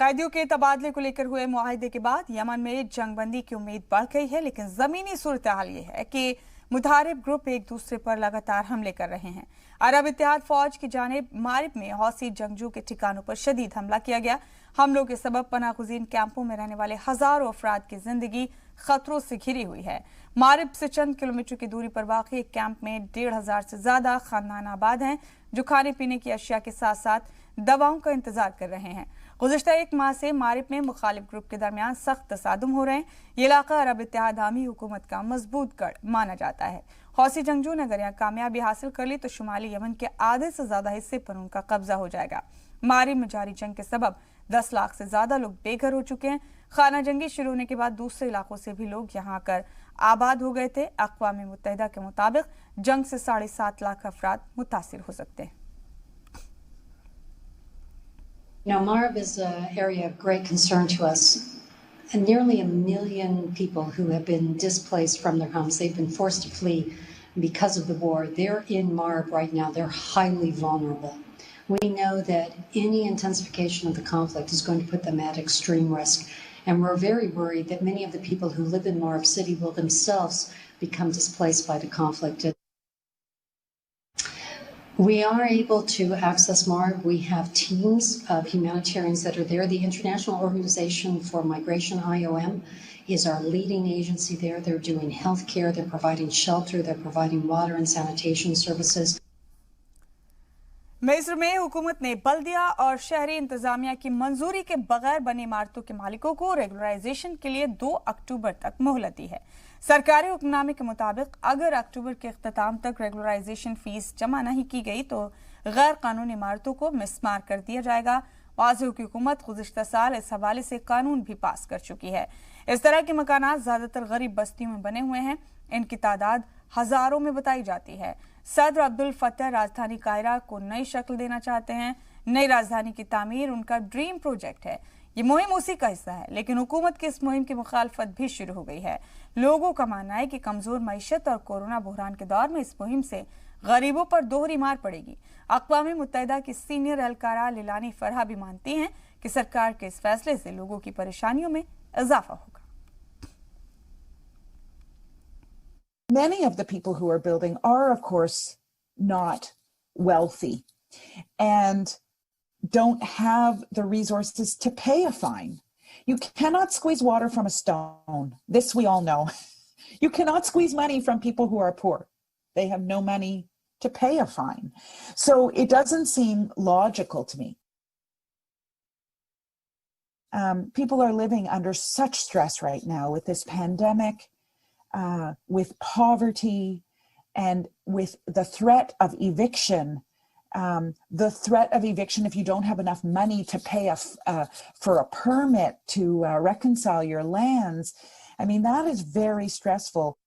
कैदियों के तबादले को लेकर हुए मुआहदे के बाद यमन में जंगबंदी की उम्मीद बढ़ गई है, लेकिन जमीनी सूरत हाल ये है कि मुतारिब ग्रुप एक दूसरे पर लगातार हमले कर रहे हैं। अरब इत्तेहाद फौज की जानिब मारिब में हौसी जंगजू के ठिकानों पर शदीद हमला किया गया। हमलों के सबब पनाहगुज़ीन कैंपों में रहने वाले हजारों अफराद की जिंदगी खतरों से घिरी हुई है। मारिब से चंद किलोमीटर की दूरी पर वाक़ एक कैंप में 1500 से ज्यादा खानदान आबाद हैं, जो खाने पीने की अशिया के साथ साथ दवाओं का इंतजार कर रहे हैं। गुज़िश्ता एक माह से मारिब में मुखालिफ ग्रुप के दरमियान सख्त तसादुम हो रहे हैं। ये इलाका अरब इत्तेहाद आमी हुकूमत का मजबूत गढ़ माना जाता है। हौसी जंगजू ने अगर यहाँ कामयाबी हासिल कर ली तो शुमाली यमन के आधे से ज्यादा हिस्से पर उनका कब्जा हो जाएगा। मारिब में जारी जंग के सबब 10 लाख से ज्यादा लोग बेघर हो चुके हैं। खाना जंगी शुरू होने के बाद दूसरे इलाकों से भी लोग यहाँ आकर आबाद हो गए थे। अक़वाम मुत्तहिदा के मुताबिक जंग से 7.5 लाख अफराद मुतासिर हो सकते हैं। Now, Marib is an area of great concern to us. And nearly 1 million people who have been displaced from their homes, they've been forced to flee because of the war. They're in Marib right now. They're highly vulnerable. We know that any intensification of the conflict is going to put them at extreme risk. And we're very worried that many of the people who live in Marib city will themselves become displaced by the conflict. We are able to access Marib. We have teams of humanitarians that are there. The International Organization for Migration, IOM, is our leading agency there. They're doing healthcare, they're providing shelter, they're providing water and sanitation services. मिस्र में हुकूमत ने बल्दिया और शहरी इंतजामिया की मंजूरी के बगैर बनी इमारतों के मालिकों को रेगुलराइजेशन के लिए 2 अक्टूबर तक मोहलत दी है। सरकारी हुक्मनामे के मुताबिक अगर अक्टूबर के अख्ताम तक रेगुलराइजेशन फीस जमा नहीं की गई तो गैर कानूनी इमारतों को मिसमार कर दिया जाएगा। वाज़ेह की हुकूमत गुज़िश्ता साल इस हवाले से कानून भी पास कर चुकी है। इस तरह के मकानात ज्यादातर गरीब बस्तियों में बने हुए हैं। इनकी तादाद हजारों में बताई जाती है। सदर अब्दुल फतह राजधानी कायरा को नई शक्ल देना चाहते हैं। नई राजधानी की तामीर उनका ड्रीम प्रोजेक्ट है। ये मुहिम उसी का हिस्सा है, लेकिन हुकूमत की इस मुहिम की मुखालफत भी शुरू हो गई है। लोगों का मानना है कि कमजोर मईशत और कोरोना बहरान के दौर में इस मुहिम से गरीबों पर दोहरी मार पड़ेगी। अक़वाम मुत्तहिदा की सीनियर एहलकारा लिलानी फरहा भी मानती हैं कि सरकार के इस फैसले से लोगों की परेशानियों में इजाफा होगा। Many of the people who are building are, of course, not wealthy and don't have the resources to pay a fine. You cannot squeeze water from a stone. This we all know. You cannot squeeze money from people who are poor. They have no money to pay a fine. So it doesn't seem logical to me. People are living under such stress right now with this pandemic. With poverty and with the threat of eviction, if you don't have enough money to pay for a permit to reconcile your lands, I mean, that is very stressful.